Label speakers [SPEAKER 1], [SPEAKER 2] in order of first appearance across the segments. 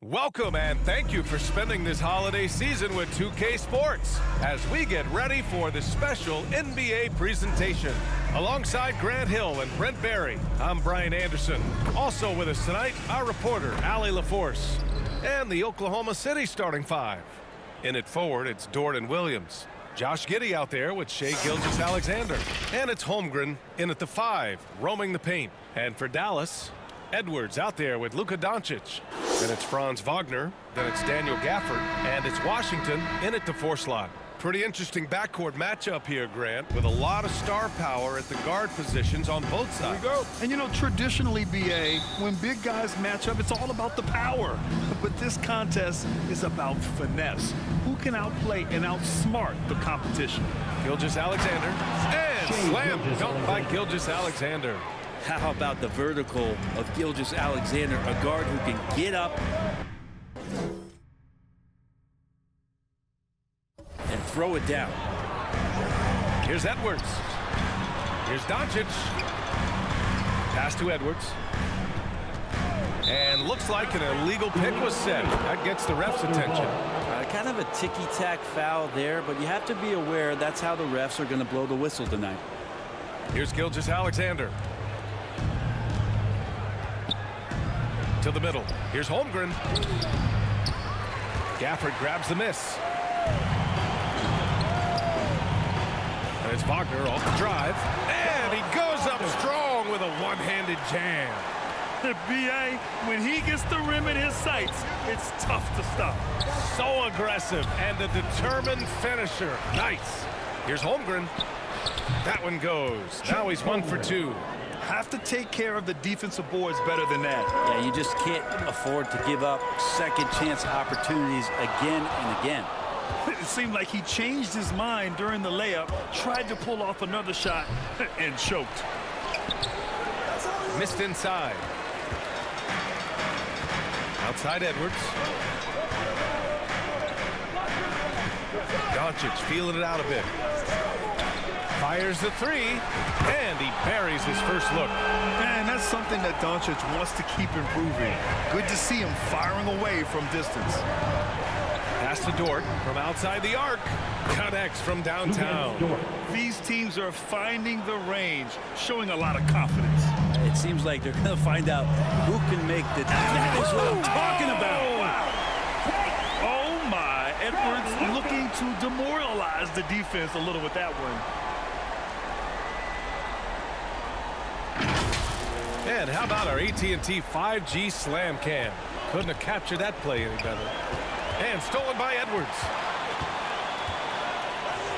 [SPEAKER 1] Welcome and thank you for spending this holiday season with 2K Sports as we get ready for the special NBA presentation. Alongside Grant Hill and Brent Barry, I'm Brian Anderson. Also with us tonight, our reporter, Allie LaForce, and the Oklahoma City starting five. In at forward, it's Dorian Williams. Josh Giddey out there with Shai Gilgeous-Alexander. And it's Holmgren in at the five, roaming the paint. And for Dallas, Edwards out there with Luka Doncic. Then it's Franz Wagner. Then it's Daniel Gafford. And it's Washington in at the four slot. Pretty interesting backcourt matchup here, Grant, with a lot of star power at the guard positions on both sides.
[SPEAKER 2] Here we go. And you know, traditionally, BA, when big guys match up, it's all about the power. But this contest is about finesse. Who can outplay and outsmart the competition?
[SPEAKER 1] Gilgeous-Alexander. And slam dunk by Gilgeous-Alexander.
[SPEAKER 3] How about the vertical of Gilgeous-Alexander, a guard who can get up and throw it down.
[SPEAKER 1] Here's Edwards. Here's Doncic. Pass to Edwards. And looks like an illegal pick was set. That gets the ref's attention.
[SPEAKER 3] Kind of a ticky-tack foul there, but you have to be aware that's how the refs are going to blow the whistle tonight.
[SPEAKER 1] Here's Gilgeous-Alexander. To the middle. Here's Holmgren. Gafford grabs the miss. And it's Wagner off the drive. And he goes up strong with a one-handed jam.
[SPEAKER 2] BA, when he gets the rim in his sights, it's tough to stop.
[SPEAKER 1] So aggressive and a determined finisher. Nice. Here's Holmgren. That one goes. Now he's 1 for 2.
[SPEAKER 2] Have to take care of the defensive boards better than that.
[SPEAKER 3] Yeah, you just can't afford to give up second chance opportunities again and again.
[SPEAKER 2] It seemed like he changed his mind during the layup, tried to pull off another shot, and choked.
[SPEAKER 1] Missed inside. Outside Edwards. Doncic feeling it out a bit. Fires the three, and he buries his first look.
[SPEAKER 2] Man, that's something that Doncic wants to keep improving. Good to see him firing away from distance.
[SPEAKER 1] Pass to Dort from outside the arc. Connects from downtown.
[SPEAKER 2] These teams are finding the range, showing a lot of confidence.
[SPEAKER 3] It seems like they're going to find out who can make the... That is what I'm talking about.
[SPEAKER 2] Oh, my. Edwards looking to demoralize the defense a little with that one.
[SPEAKER 1] And how about our AT&T 5G slam cam? Couldn't have captured that play any better. And stolen by Edwards.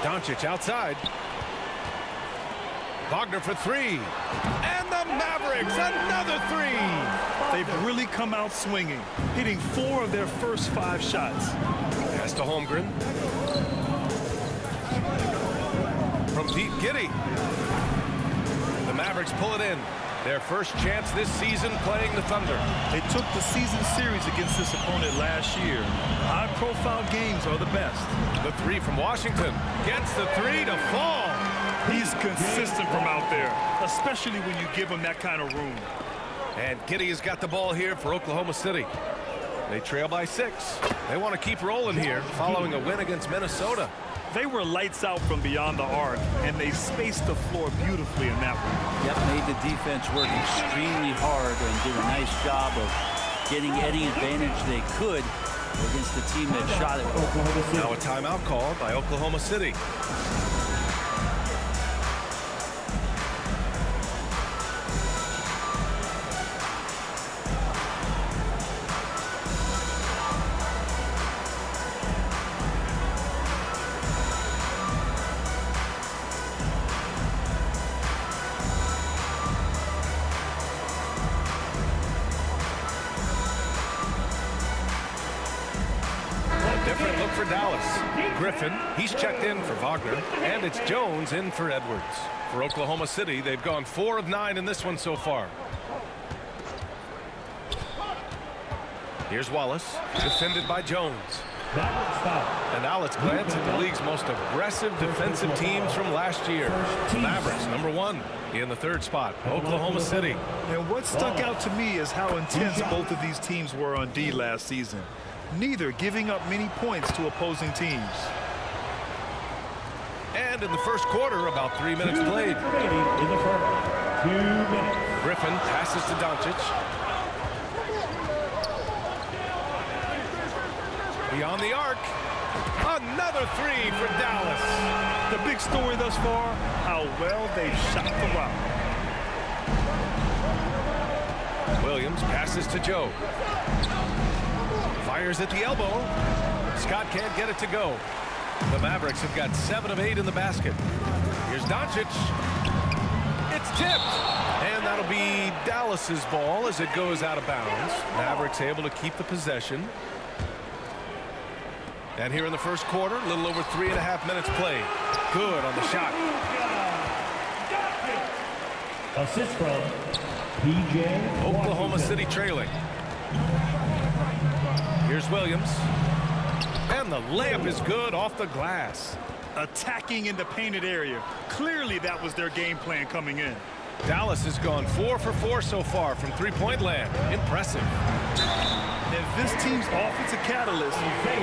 [SPEAKER 1] Doncic outside. Wagner for three. And the Mavericks, another three.
[SPEAKER 2] They've really come out swinging, hitting 4 of their first 5 shots.
[SPEAKER 1] Pass to Holmgren. From deep, Giddey. The Mavericks pull it in. Their first chance this season playing the Thunder.
[SPEAKER 2] They took the season series against this opponent last year. High-profile games are the best.
[SPEAKER 1] The three from Washington gets the three to fall.
[SPEAKER 2] He's consistent from out there, especially when you give him that kind of room.
[SPEAKER 1] And Giddey has got the ball here for Oklahoma City. They trail by 6. They want to keep rolling here following a win against Minnesota.
[SPEAKER 2] They were lights out from beyond the arc, and they spaced the floor beautifully in that one.
[SPEAKER 3] Yep, made the defense work extremely hard and did a nice job of getting any advantage they could against the team that shot it.
[SPEAKER 1] Now a timeout called by Oklahoma City. Different look for Dallas. Griffin, he's checked in for Wagner, and it's Jones in for Edwards. For Oklahoma City, they've gone 4 of 9 in this one so far. Here's Wallace, defended by Jones. And now let's glance at the league's most aggressive defensive teams from last year. The Mavericks, #1 in the 3rd spot, Oklahoma City.
[SPEAKER 2] And what stuck out to me is how intense both of these teams were on D last season. Neither giving up many points to opposing teams.
[SPEAKER 1] And in the first quarter, about 3 minutes played. Griffin passes to Doncic. Beyond the arc. Another 3 for Dallas.
[SPEAKER 2] The big story thus far, how well they've shot the rock.
[SPEAKER 1] Williams passes to Joe. Fires at the elbow. Scott can't get it to go. The Mavericks have got 7 of 8 in the basket. Here's Doncic. It's tipped. And that'll be Dallas's ball as it goes out of bounds. Mavericks able to keep the possession. And here in the first quarter, a little over 3.5 minutes played. Good on the shot.
[SPEAKER 4] Assist from PJ.
[SPEAKER 1] Oklahoma City trailing. Here's Williams. And the layup is good off the glass.
[SPEAKER 2] Attacking in the painted area. Clearly that was their game plan coming in.
[SPEAKER 1] Dallas has gone 4 for 4 so far from three-point land. Impressive.
[SPEAKER 2] And this team's offensive catalyst,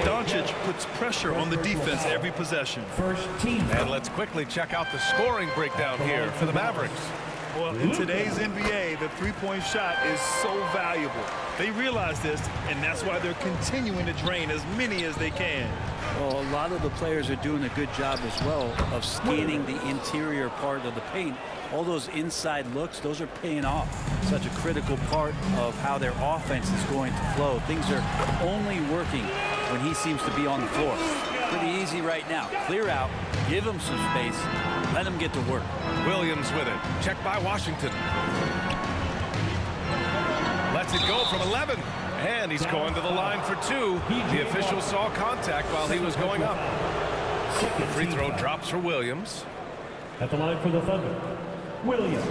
[SPEAKER 2] Doncic puts pressure on the defense every possession.
[SPEAKER 4] First team.
[SPEAKER 1] And let's quickly check out the scoring breakdown here for the Mavericks.
[SPEAKER 2] Well, in today's NBA, the three-point shot is so valuable. They realize this, and that's why they're continuing to drain as many as they can.
[SPEAKER 3] Well, a lot of the players are doing a good job as well of scanning the interior part of the paint. All those inside looks, those are paying off. Such a critical part of how their offense is going to flow. Things are only working when he seems to be on the floor. Pretty easy right now. Clear out, give him some space, let him get to work.
[SPEAKER 1] Williams with it. Checked by Washington. Lets it go from 11. And he's going to the line for 2. The official saw contact while he was going up. The free throw drops for Williams.
[SPEAKER 4] At the line for the Thunder, Williams.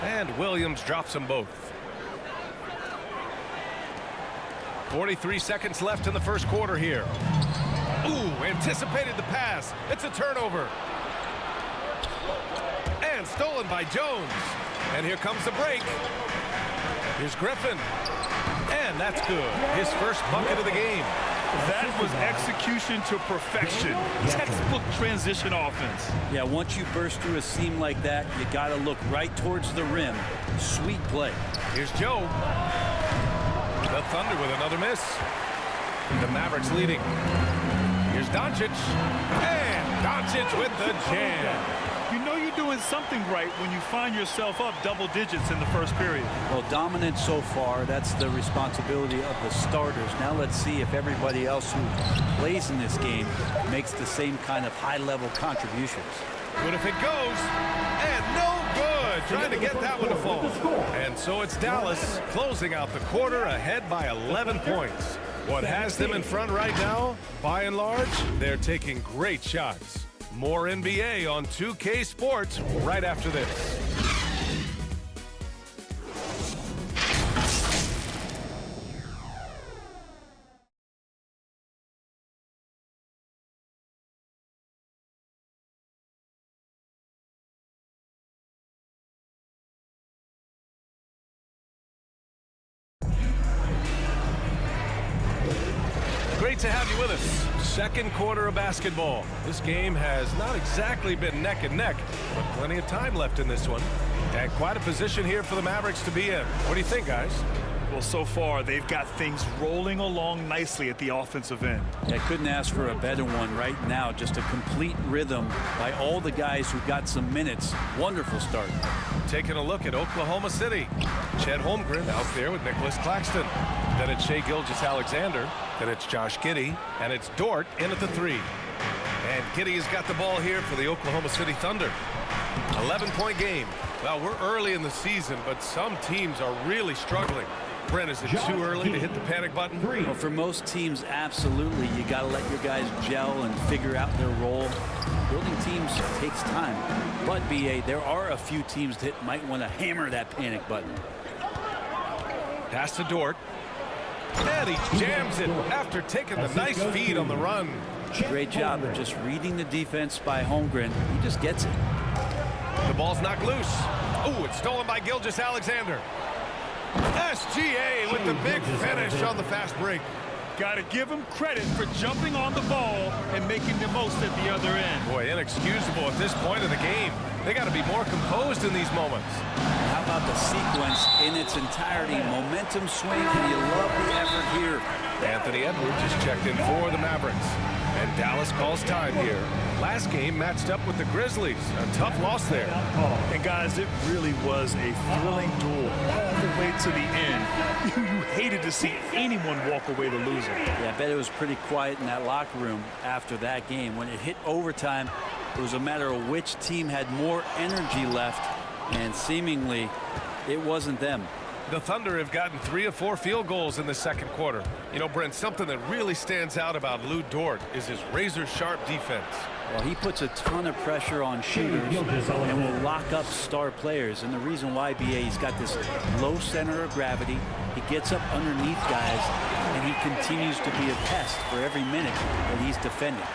[SPEAKER 1] And Williams drops them both. 43 seconds left in the first quarter here. Ooh, anticipated the pass. It's a turnover. And stolen by Jones. And here comes the break. Here's Griffin. And that's good. His first bucket of the game.
[SPEAKER 2] That was execution to perfection. Textbook transition offense.
[SPEAKER 3] Yeah, once you burst through a seam like that, you got to look right towards the rim. Sweet play.
[SPEAKER 1] Here's Joe. The Thunder with another miss. The Mavericks leading. Here's Doncic. And Doncic with the jam.
[SPEAKER 2] You know you're doing something right when you find yourself up double digits in the first period.
[SPEAKER 3] Well, dominant so far. That's the responsibility of the starters. Now let's see if everybody else who plays in this game makes the same kind of high-level contributions.
[SPEAKER 1] But if it goes, and no good. Trying to get that one to fall. And so it's Dallas closing out the quarter ahead by 11 points. What has them in front right now, by and large, they're taking great shots. More NBA on 2K Sports right after this. Great to have you with us. Second quarter of basketball. This game has not exactly been neck and neck, but plenty of time left in this one. And quite a position here for the Mavericks to be in. What do you think, guys?
[SPEAKER 2] Well, so far, they've got things rolling along nicely at the offensive end.
[SPEAKER 3] I couldn't ask for a better one right now. Just a complete rhythm by all the guys who got some minutes. Wonderful start.
[SPEAKER 1] Taking a look at Oklahoma City. Chet Holmgren out there with Nicholas Claxton. Then it's Shai Gilgeous-Alexander. Then it's Josh Giddey. And it's Dort in at the 3. And Giddey has got the ball here for the Oklahoma City Thunder. 11-point game. Well, we're early in the season, but some teams are really struggling. Brent, is it too early to hit the panic button?
[SPEAKER 3] Well, for most teams, absolutely. You got to let your guys gel and figure out their role. Building teams takes time. But, BA, there are a few teams that might want to hammer that panic button.
[SPEAKER 1] Pass to Dort. And he jams it after taking the nice feed on the run.
[SPEAKER 3] Great job of just reading the defense by Holmgren. He just gets it.
[SPEAKER 1] The ball's knocked loose. Oh, it's stolen by Gilgeous-Alexander. SGA with the big finish on the fast break.
[SPEAKER 2] Got to give him credit for jumping on the ball and making the most at the other end.
[SPEAKER 1] Boy, inexcusable at this point of the game. They got to be more composed in these moments.
[SPEAKER 3] How about the sequence in its entirety? Momentum swing, and you love the effort here.
[SPEAKER 1] Anthony Edwards is checked in for the Mavericks. And Dallas calls time here. Last game matched up with the Grizzlies. A tough loss there.
[SPEAKER 2] And guys, it really was a thrilling duel all the way to the end. You hated to see anyone walk away the loser.
[SPEAKER 3] Yeah, I bet it was pretty quiet in that locker room after that game. When it hit overtime, it was a matter of which team had more energy left, and seemingly it wasn't them.
[SPEAKER 1] The Thunder have gotten 3 of 4 field goals in the second quarter. You know, Brent, something that really stands out about Lou Dort is his razor-sharp defense.
[SPEAKER 3] Well, he puts a ton of pressure on shooters and will lock up star players. And the reason why, BA, he's got this low center of gravity. He gets up underneath guys, and he continues to be a pest for every minute that he's defending.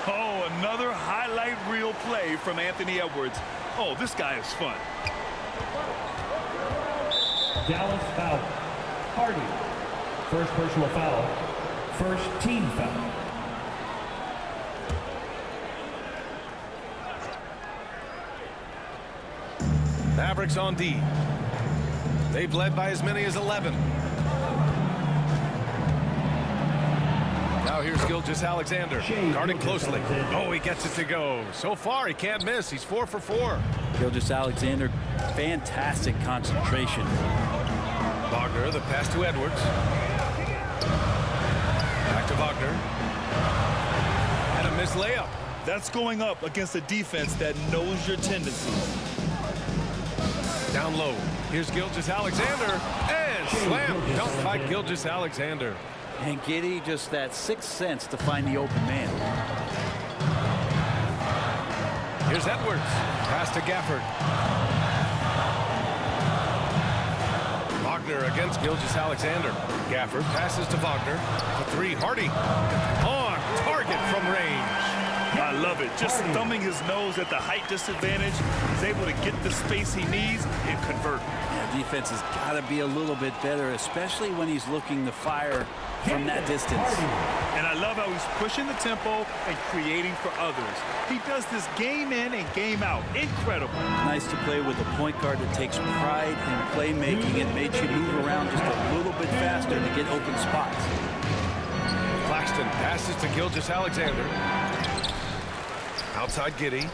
[SPEAKER 2] Oh, another highlight reel play from Anthony Edwards. Oh, this guy is fun.
[SPEAKER 4] Dallas foul. Hardy. First personal foul. First team foul.
[SPEAKER 1] Mavericks on D. They've led by as many as 11. Now here's Gilgeous-Alexander, guarding closely. Oh, he gets it to go. So far, he can't miss. He's 4 for 4.
[SPEAKER 3] Gilgeous-Alexander, fantastic concentration.
[SPEAKER 1] Wagner, the pass to Edwards. Back to Wagner. And a missed layup.
[SPEAKER 2] That's going up against a defense that knows your tendencies.
[SPEAKER 1] Down low. Here's Gilgeous-Alexander. And slam dunk by Gilgeous-Alexander.
[SPEAKER 3] And Giddey, just that sixth sense to find the open man.
[SPEAKER 1] Here's Edwards. Pass to Gafford. Wagner against Gilgeous-Alexander. Gafford passes to Wagner. For 3, Hardy. On target from range.
[SPEAKER 2] I love it. Just thumbing his nose at the height disadvantage. He's able to get the space he needs and convert.
[SPEAKER 3] Yeah, defense has got to be a little bit better, especially when he's looking to fire from that distance.
[SPEAKER 2] And I love how he's pushing the tempo and creating for others. He does this game in and game out. Incredible.
[SPEAKER 3] Nice to play with a point guard that takes pride in playmaking and makes you move around just a little bit faster to get open spots.
[SPEAKER 1] Claxton passes to Gilgeous-Alexander. Outside Giddey.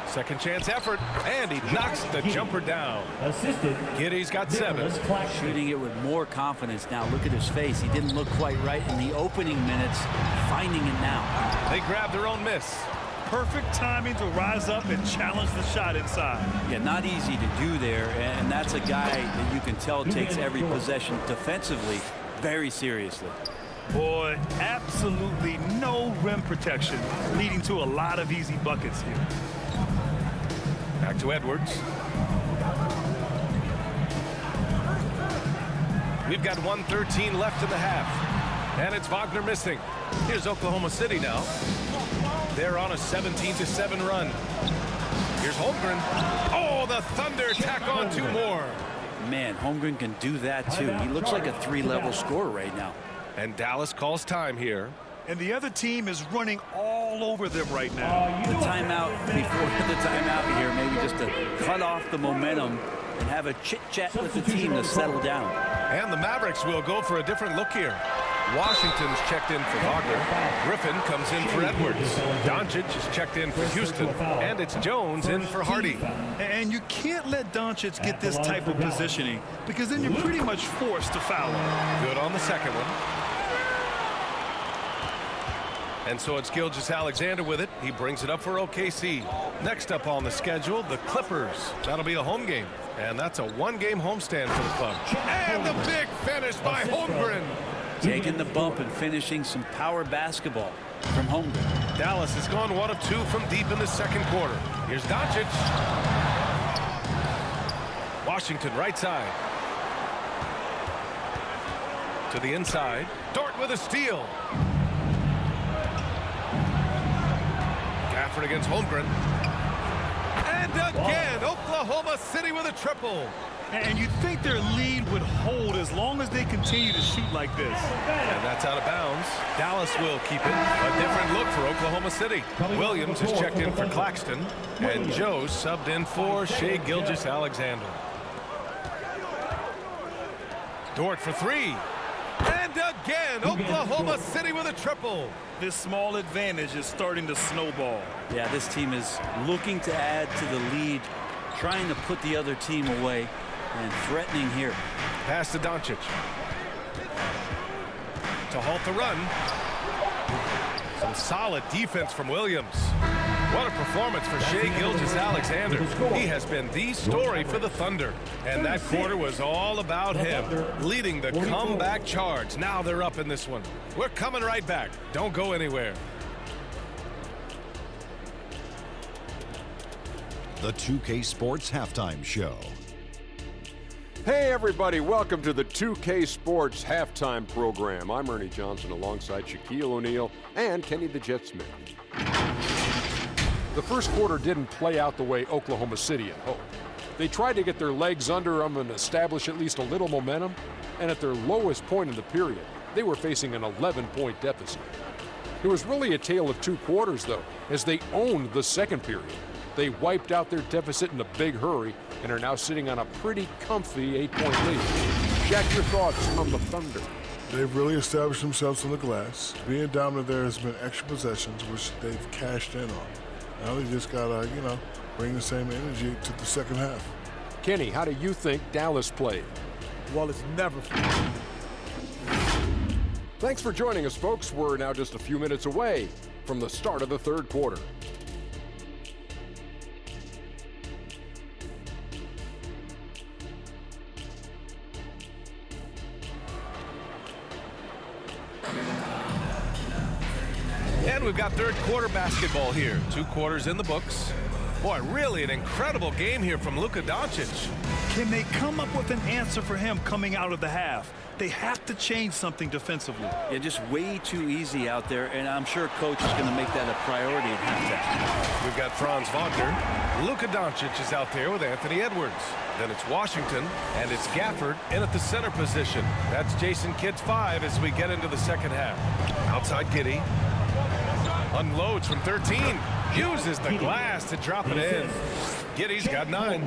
[SPEAKER 1] Second chance effort, and he knocks the jumper down.
[SPEAKER 4] Assisted.
[SPEAKER 1] Giddey's got 7.
[SPEAKER 3] Shooting it with more confidence now. Look at his face. He didn't look quite right in the opening minutes. Finding it now.
[SPEAKER 1] They grab their own miss.
[SPEAKER 2] Perfect timing to rise up and challenge the shot inside.
[SPEAKER 3] Yeah, not easy to do there, and that's a guy that you can tell takes every possession defensively very seriously.
[SPEAKER 2] Boy, absolutely no rim protection, leading to a lot of easy buckets here.
[SPEAKER 1] Back to Edwards. We've got 1:13 left in the half. And it's Wagner missing. Here's Oklahoma City now. They're on a 17-7 run. Here's Holmgren. Oh, the Thunder tack on 2 more.
[SPEAKER 3] Man, Holmgren can do that too. He looks like a 3-level scorer right now.
[SPEAKER 1] And Dallas calls time here.
[SPEAKER 2] And the other team is running all over them right now.
[SPEAKER 3] The timeout before the timeout here, maybe just to cut off the momentum and have a chit-chat with the team to settle down.
[SPEAKER 1] And the Mavericks will go for a different look here. Washington's checked in for Wagner. Griffin comes in for Edwards. Doncic is checked in for Houston. And it's Jones in for Hardy.
[SPEAKER 2] And you can't let Doncic get this type of positioning because then you're pretty much forced to foul him.
[SPEAKER 1] Good on the second one. And so it's Gilgeous-Alexander with it. He brings it up for OKC. Next up on the schedule, the Clippers. That'll be a home game. And that's a one-game homestand for the club. And the big finish by Holmgren.
[SPEAKER 3] Taking the bump and finishing some power basketball from Holmgren.
[SPEAKER 1] Dallas has gone 1 of 2 from deep in the second quarter. Here's Doncic. Washington right side. To the inside. Dort with a steal. Gafford against Holmgren. And again, Oklahoma City with a triple.
[SPEAKER 2] And you'd think their lead would hold as long as they continue to shoot like this.
[SPEAKER 1] And that's out of bounds. Dallas will keep it. A different look for Oklahoma City. Williams has checked in for Claxton. And Joe subbed in for Shai Gilgeous-Alexander. Dort for 3. And again, Oklahoma City with a triple.
[SPEAKER 2] This small advantage is starting to snowball.
[SPEAKER 3] Yeah, this team is looking to add to the lead, trying to put the other team away, and threatening here.
[SPEAKER 1] Pass to Doncic. To halt the run. Some solid defense from Williams. What a performance for Shai Gilgeous-Alexander. He has been the story for the Thunder. And that quarter was all about him, leading the comeback charge. Now they're up in this one. We're coming right back. Don't go anywhere.
[SPEAKER 5] The 2K Sports Halftime Show.
[SPEAKER 6] Hey everybody, welcome to the 2K Sports Halftime Program. I'm Ernie Johnson alongside Shaquille O'Neal and Kenny the Jet Smith. The first quarter didn't play out the way Oklahoma City had hoped. They tried to get their legs under them and establish at least a little momentum, and at their lowest point in the period, they were facing an 11-point deficit. It was really a tale of 2 quarters, though, as they owned the second period. They wiped out their deficit in a big hurry and are now sitting on a pretty comfy 8-point lead. Shaq, your thoughts on the Thunder?
[SPEAKER 7] They've really established themselves on the glass. Being dominant there has been extra possessions, which they've cashed in on. Now they just gotta, bring the same energy to the second half.
[SPEAKER 6] Kenny, how do you think Dallas played?
[SPEAKER 7] Well, it's never.
[SPEAKER 6] Thanks for joining us, folks. We're now just a few minutes away from the start of the third quarter.
[SPEAKER 1] And we've got third quarter basketball here. 2 quarters in the books. Boy, really an incredible game here from Luka Doncic.
[SPEAKER 2] Can they come up with an answer for him coming out of the half? They have to change something defensively.
[SPEAKER 3] Yeah, just way too easy out there, and I'm sure coach is going to make that a priority at halftime.
[SPEAKER 1] We've got Franz Wagner. Luka Doncic is out there with Anthony Edwards. Then it's Washington, and it's Gafford in at the center position. That's Jason Kidd's 5 as we get into the second half. Outside Giddey. Unloads from 13. Uses the glass to drop it in. Giddey's got 9.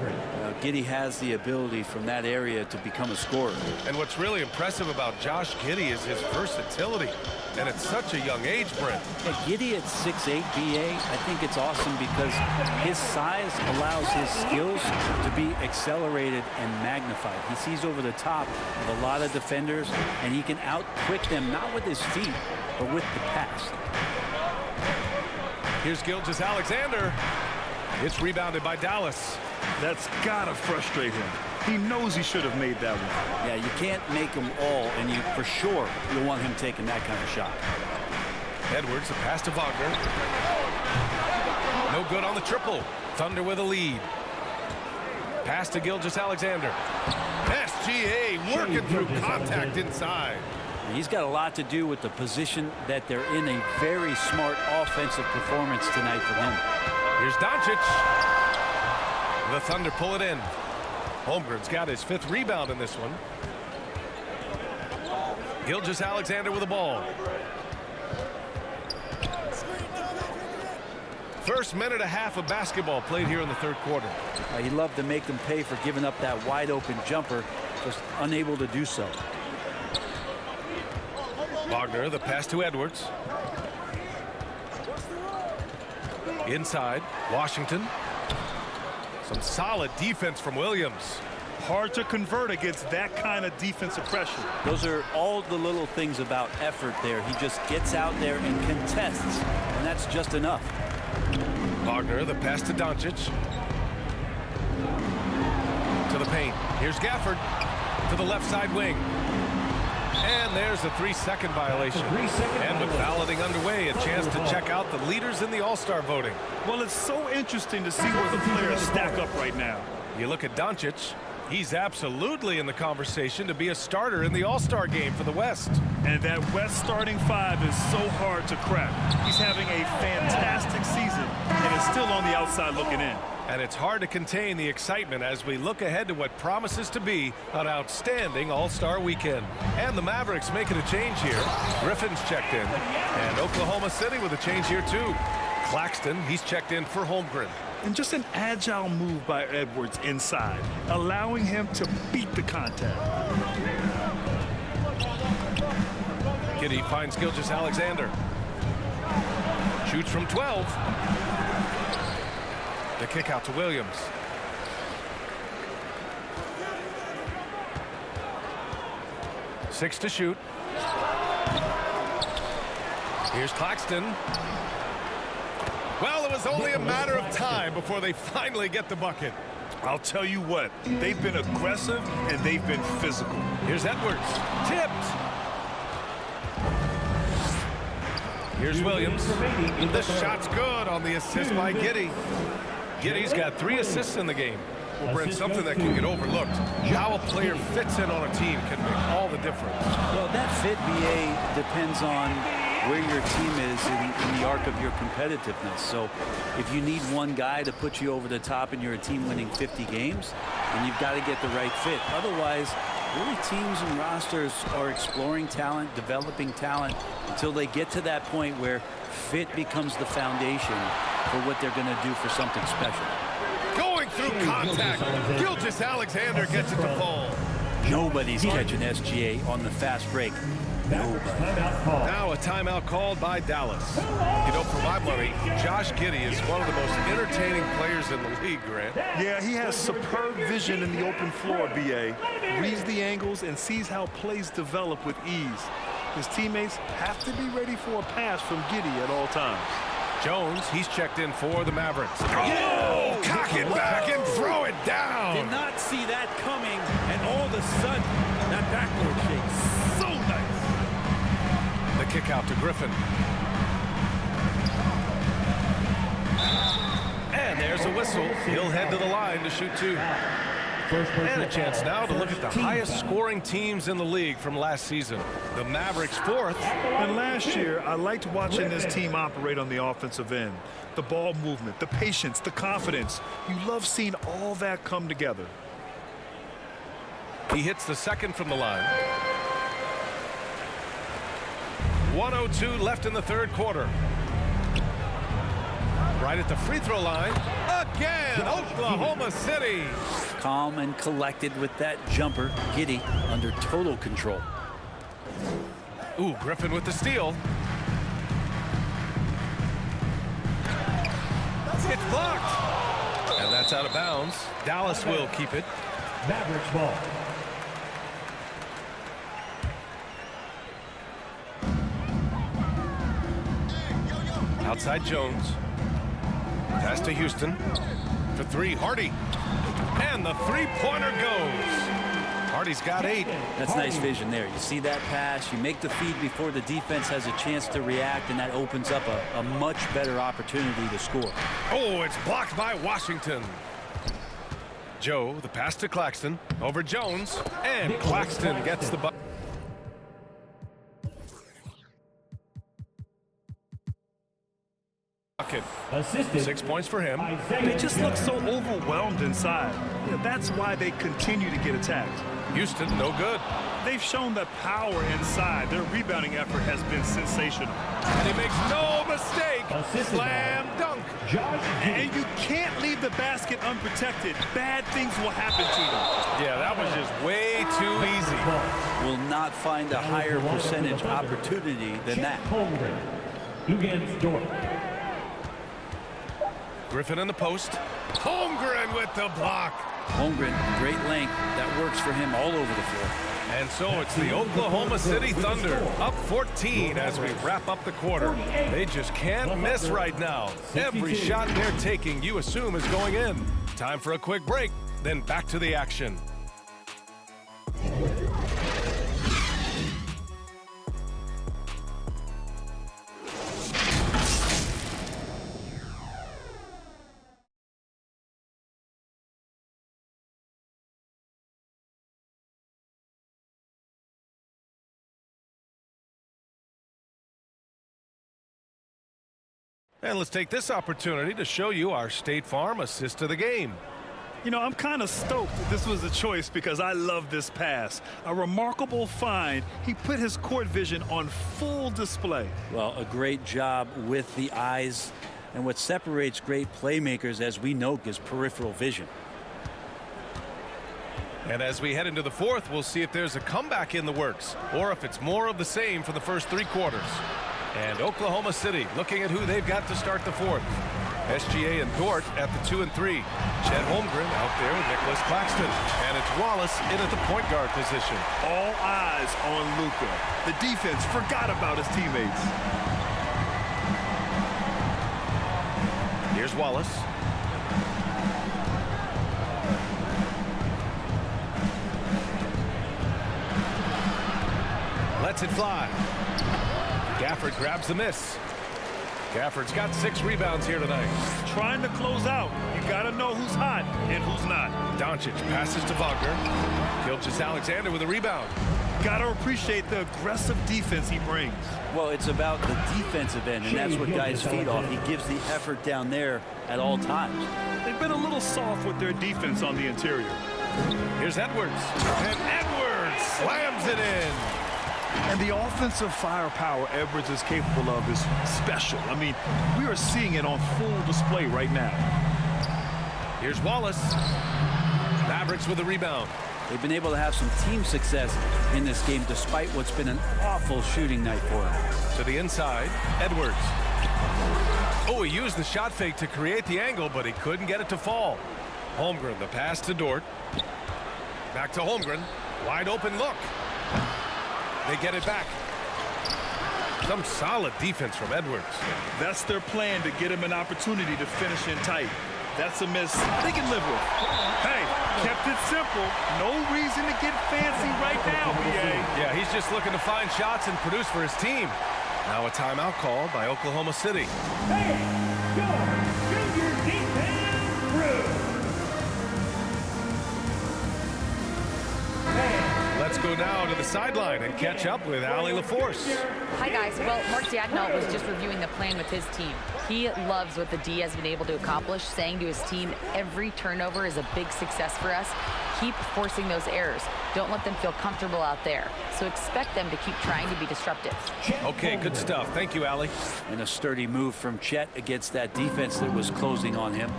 [SPEAKER 3] Giddey has the ability from that area to become a scorer.
[SPEAKER 1] And what's really impressive about Josh Giddey is his versatility. And at such a young age, Brent.
[SPEAKER 3] Yeah, Giddey at 6'8", BA, I think it's awesome because his size allows his skills to be accelerated and magnified. He sees over the top of a lot of defenders, and he can out-quick them, not with his feet, but with the pass.
[SPEAKER 1] Here's Gilgeous-Alexander. It's rebounded by Dallas.
[SPEAKER 2] That's gotta frustrate him. He knows he should have made that one.
[SPEAKER 3] Yeah, you can't make them all, and you for sure you want him taking that kind of shot.
[SPEAKER 1] Edwards, a pass to Wagner. No good on the triple. Thunder with a lead. Pass to Gilgeous-Alexander. SGA working through contact inside.
[SPEAKER 3] He's got a lot to do with the position that they're in. A very smart offensive performance tonight for him.
[SPEAKER 1] Here's Doncic. The Thunder pull it in. Holmgren's got his 5th rebound in this one. Gilgeous-Alexander with the ball. First minute and a half of basketball played here in the third quarter.
[SPEAKER 3] He'd love to make them pay for giving up that wide open jumper, just unable to do so.
[SPEAKER 1] Wagner, the pass to Edwards. Inside, Washington. Some solid defense from Williams.
[SPEAKER 2] Hard to convert against that kind of defensive pressure.
[SPEAKER 3] Those are all the little things about effort there. He just gets out there and contests, and that's just enough.
[SPEAKER 1] Wagner, the pass to Doncic. To the paint. Here's Gafford to the left side wing. And there's a 3-second violation. And with balloting underway, a chance to check out the leaders in the All-Star voting.
[SPEAKER 2] Well, it's so interesting to see where the players stack up right now.
[SPEAKER 1] You look at Doncic. He's absolutely in the conversation to be a starter in the All-Star game for the West.
[SPEAKER 2] And that West starting five is so hard to crack. He's having a fantastic season and is still on the outside looking in.
[SPEAKER 1] And it's hard to contain the excitement as we look ahead to what promises to be an outstanding All-Star weekend. And the Mavericks making a change here. Griffin's checked in. And Oklahoma City with a change here too. Claxton, he's checked in for Holmgren.
[SPEAKER 2] And just an agile move by Edwards inside, allowing him to beat the contact.
[SPEAKER 1] Giddey finds Gilgeous-Alexander. Shoots from 12. The kick out to Williams. Six to shoot. Here's Claxton. Well, it was only a matter of time before they finally get the bucket.
[SPEAKER 2] I'll tell you what, they've been aggressive and they've been physical.
[SPEAKER 1] Here's Edwards. Tipped. Here's Williams. The shot's good on the assist by Giddey. Giddey's got 3 assists in the game. Well, Brent, something that can get overlooked. How a player fits in on a team can make all the difference.
[SPEAKER 3] Well, that fit, BA, depends on where your team is in the arc of your competitiveness. So if you need one guy to put you over the top and you're a team winning 50 games, then you've got to get the right fit. Otherwise, really teams and rosters are exploring talent, developing talent until they get to that point where fit becomes the foundation for what they're going to do for something special.
[SPEAKER 1] Going through contact. Gilgeous-Alexander gets it to fall.
[SPEAKER 3] Nobody's catching SGA on the fast break. Nobody.
[SPEAKER 1] Now a timeout called by Dallas. You know, for my money, Josh Giddey is one of the most entertaining players in the league, Grant.
[SPEAKER 2] Yeah, he has superb vision in the open floor, BA. Reads the angles and sees how plays develop with ease. His teammates have to be ready for a pass from Giddey at all times.
[SPEAKER 1] Jones, he's checked in for the Mavericks. Oh, cock it back and throw it down.
[SPEAKER 3] Did not see that coming, and all of a sudden, that backboard shake. So nice.
[SPEAKER 1] The kick out to Griffin. And there's a whistle. He'll head to the line to shoot 2. And a chance now to look at the highest scoring teams in the league from last season. The Mavericks 4th.
[SPEAKER 2] And last year, I liked watching this team operate on the offensive end. The ball movement, the patience, the confidence. You love seeing all that come together.
[SPEAKER 1] He hits the second from the line. 1:02 left in the third quarter. Right at the free throw line. Again, Oklahoma City.
[SPEAKER 3] Calm and collected with that jumper. Giddey under total control.
[SPEAKER 1] Ooh, Griffin with the steal. It's blocked. And that's out of bounds. Dallas will keep it.
[SPEAKER 4] Mavericks ball.
[SPEAKER 1] Outside Jones. Pass to Houston. For 3, Hardy. And the three-pointer goes. Hardy's got 8.
[SPEAKER 3] That's nice vision there. You see that pass, you make the feed before the defense has a chance to react, and that opens up a much better opportunity to score.
[SPEAKER 1] Oh, it's blocked by Washington. Joe, the pass to Claxton. Over Jones. And Claxton gets the bucket.
[SPEAKER 4] Assisted.
[SPEAKER 1] 6 points for him.
[SPEAKER 2] They just look so overwhelmed inside. Yeah, that's why they continue to get attacked.
[SPEAKER 1] Houston, no good.
[SPEAKER 2] They've shown that power inside. Their rebounding effort has been sensational.
[SPEAKER 1] And he makes no mistake.
[SPEAKER 4] Assisted.
[SPEAKER 1] Slam dunk.
[SPEAKER 4] Josh Giddey.
[SPEAKER 2] And you can't leave the basket unprotected. Bad things will happen to them.
[SPEAKER 1] Yeah, that was just way too easy.
[SPEAKER 3] Will not find a higher percentage opportunity than that.
[SPEAKER 4] Holmgren. Dugan's Dorf.
[SPEAKER 1] Griffin in the post. Holmgren with the block.
[SPEAKER 3] Holmgren, great length. That works for him all over the floor.
[SPEAKER 1] And so it's the Oklahoma City Thunder up 14 as we wrap up the quarter. They just can't miss right now. Every shot they're taking, you assume, is going in. Time for a quick break, then back to the action. And let's take this opportunity to show you our State Farm assist of the game.
[SPEAKER 2] You know, I'm kind of stoked that this was a choice because I love this pass. A remarkable find. He put his court vision on full display.
[SPEAKER 3] Well, a great job with the eyes. And what separates great playmakers, as we know, is peripheral vision.
[SPEAKER 1] And as we head into the fourth, we'll see if there's a comeback in the works or if it's more of the same for the first 3 quarters. And Oklahoma City looking at who they've got to start the fourth. SGA and Dort at the 2 and 3. Chet Holmgren out there with Nicholas Claxton. And it's Wallace in at the point guard position.
[SPEAKER 2] All eyes on Luka. The defense forgot about his teammates.
[SPEAKER 1] Here's Wallace. Lets it fly. Gafford grabs the miss. Gafford's got 6 rebounds here tonight.
[SPEAKER 2] Trying to close out. You got to know who's hot and who's not.
[SPEAKER 1] Doncic passes to Wagner. Gilgeous-Alexander with a rebound.
[SPEAKER 2] Got to appreciate the aggressive defense he brings.
[SPEAKER 3] Well, it's about the defensive end, and that's what guys feed off. He gives the effort down there at all times.
[SPEAKER 2] They've been a little soft with their defense on the interior.
[SPEAKER 1] Here's Edwards. And Edwards slams it in.
[SPEAKER 2] And the offensive firepower Edwards is capable of is special. I mean, we are seeing it on full display right now.
[SPEAKER 1] Here's Wallace. Mavericks with a rebound.
[SPEAKER 3] They've been able to have some team success in this game despite what's been an awful shooting night for them.
[SPEAKER 1] To the inside, Edwards. Oh, he used the shot fake to create the angle, but he couldn't get it to fall. Holmgren, the pass to Dort. Back to Holmgren. Wide open look. They get it back. Some solid defense from Edwards.
[SPEAKER 2] That's their plan, to get him an opportunity to finish in tight. That's a miss they can live with. Hey, kept it simple. No reason to get fancy right now, BA.
[SPEAKER 1] Yeah, he's just looking to find shots and produce for his team. Now a timeout called by Oklahoma City.
[SPEAKER 4] Hey, your junior defense crew.
[SPEAKER 1] Let's go now to the sideline and catch up with Allie LaForce.
[SPEAKER 8] Hi, guys. Well, Mark Dagnall was just reviewing the plan with his team. He loves what the D has been able to accomplish, saying to his team, every turnover is a big success for us. Keep forcing those errors. Don't let them feel comfortable out there. So expect them to keep trying to be disruptive.
[SPEAKER 1] Okay, good stuff. Thank you, Allie.
[SPEAKER 3] And a sturdy move from Chet against that defense that was closing on him.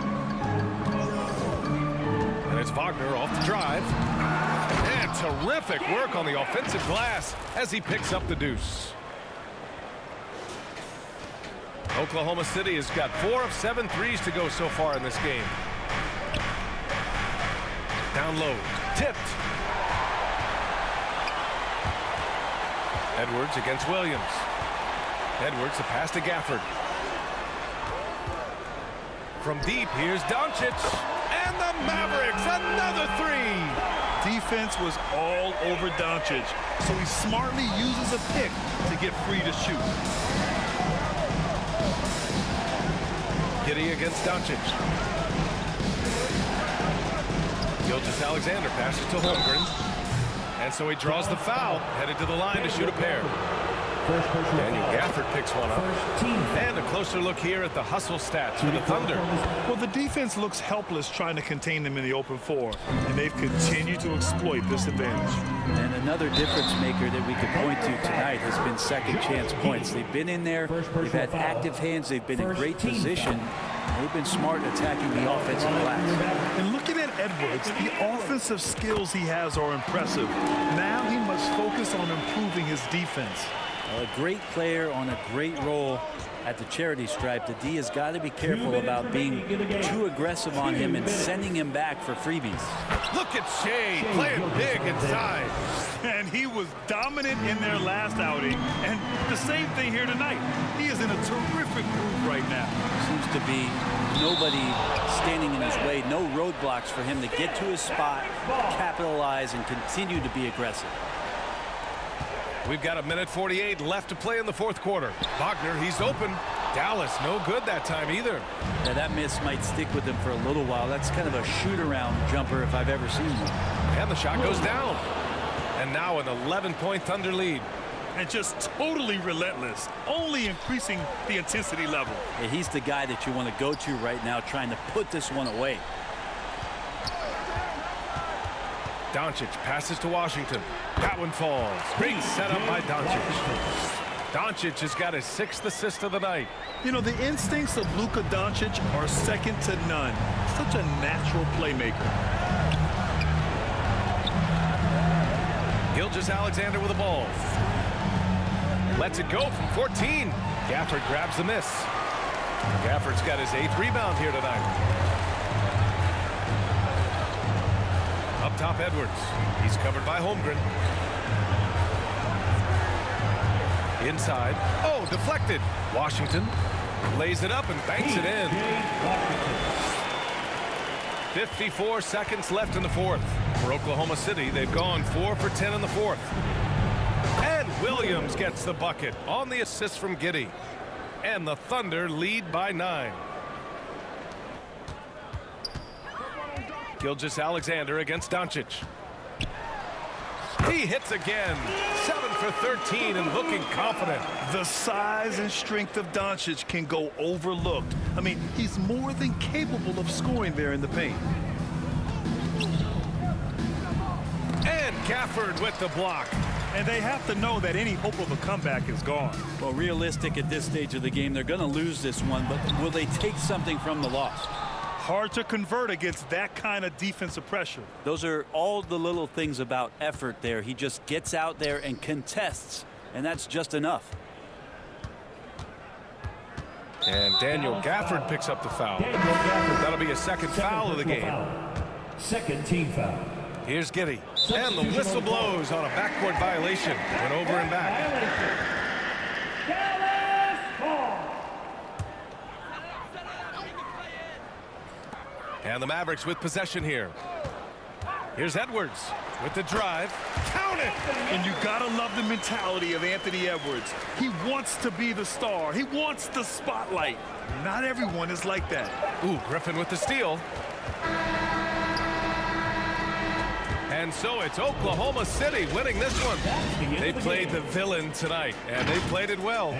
[SPEAKER 1] And it's Wagner off the drive. And terrific work on the offensive glass as he picks up the deuce. Oklahoma City has got 4 of 7 threes to go so far in this game. Down low, tipped. Edwards against Williams. Edwards, a pass to Gafford. From deep, here's Doncic. And the Mavericks, another 3.
[SPEAKER 2] Defense was all over Doncic, so he smartly uses a pick to get free to shoot.
[SPEAKER 1] Giddy against Doncic. Gilgeous-Alexander passes to Holmgren. And so he draws the foul, headed to the line to shoot a pair. Daniel Gafford picks one up. And a closer look here at the hustle stats for the Thunder.
[SPEAKER 2] Well, the defense looks helpless trying to contain them in the open floor, and they've continued to exploit this advantage.
[SPEAKER 3] And another difference maker that we could point to tonight has been second chance points. They've been in there, they've had active hands, they've been in great position. They've been smart attacking the offensive glass.
[SPEAKER 2] And looking at Edwards, the offensive skills he has are impressive. Now he must focus on improving his defense.
[SPEAKER 3] A great player on a great role at the charity stripe. The D has got to be careful about being too aggressive on him and sending him back for freebies.
[SPEAKER 1] Look at Shea playing big inside.
[SPEAKER 2] And he was dominant in their last outing. And the same thing here tonight. He is in a terrific groove right now.
[SPEAKER 3] Seems to be nobody standing in his way. No roadblocks for him to get to his spot, capitalize, and continue to be aggressive.
[SPEAKER 1] We've got 1:48 left to play in the fourth quarter. Wagner, he's open. Dallas, no good that time either.
[SPEAKER 3] Yeah, that miss might stick with him for a little while. That's kind of a shoot-around jumper if I've ever seen one.
[SPEAKER 1] And the shot goes down. And now an 11-point Thunder lead.
[SPEAKER 2] And just totally relentless, only increasing the intensity level.
[SPEAKER 3] Yeah, he's the guy that you want to go to right now, trying to put this one away.
[SPEAKER 1] Doncic passes to Washington. That one falls. Great setup by Doncic. Doncic has got his 6th assist of the night.
[SPEAKER 2] You know, the instincts of Luka Doncic are second to none. Such a natural playmaker.
[SPEAKER 1] Gilgeous-Alexander with the ball. Lets it go from 14. Gafford grabs the miss. Gafford's got his 8th rebound here tonight. Up top, Edwards. He's covered by Holmgren. Inside. Oh, deflected. Washington lays it up and banks it in. 54 seconds left in the fourth. For Oklahoma City, they've gone 4 for 10 in the fourth. And Williams gets the bucket on the assist from Giddey. And the Thunder lead by 9. Gilgeous-Alexander against Doncic. He hits again. 7 for 13 and looking confident.
[SPEAKER 2] The size and strength of Doncic can go overlooked. I mean, he's more than capable of scoring there in the paint.
[SPEAKER 1] And Gafford with the block.
[SPEAKER 2] And they have to know that any hope of a comeback is gone.
[SPEAKER 3] Well, realistic at this stage of the game, they're going to lose this one, but will they take something from the loss?
[SPEAKER 2] Hard to convert against that kind of defensive pressure.
[SPEAKER 3] Those are all the little things about effort there. He just gets out there and contests, and that's just enough.
[SPEAKER 1] And Daniel Gafford picks up the foul. That'll be a second foul of the game.
[SPEAKER 4] Second team foul.
[SPEAKER 1] Here's Giddey. And the whistle blows on a backcourt violation. Went over and back.
[SPEAKER 4] Dallas ball.
[SPEAKER 1] And the Mavericks with possession here. Here's Edwards with the drive. Count it!
[SPEAKER 2] And you gotta love the mentality of Anthony Edwards. He wants to be the star. He wants the spotlight. Not everyone is like that.
[SPEAKER 1] Ooh, Griffin with the steal. And so it's Oklahoma City winning this one. They played the villain tonight, and they played it well.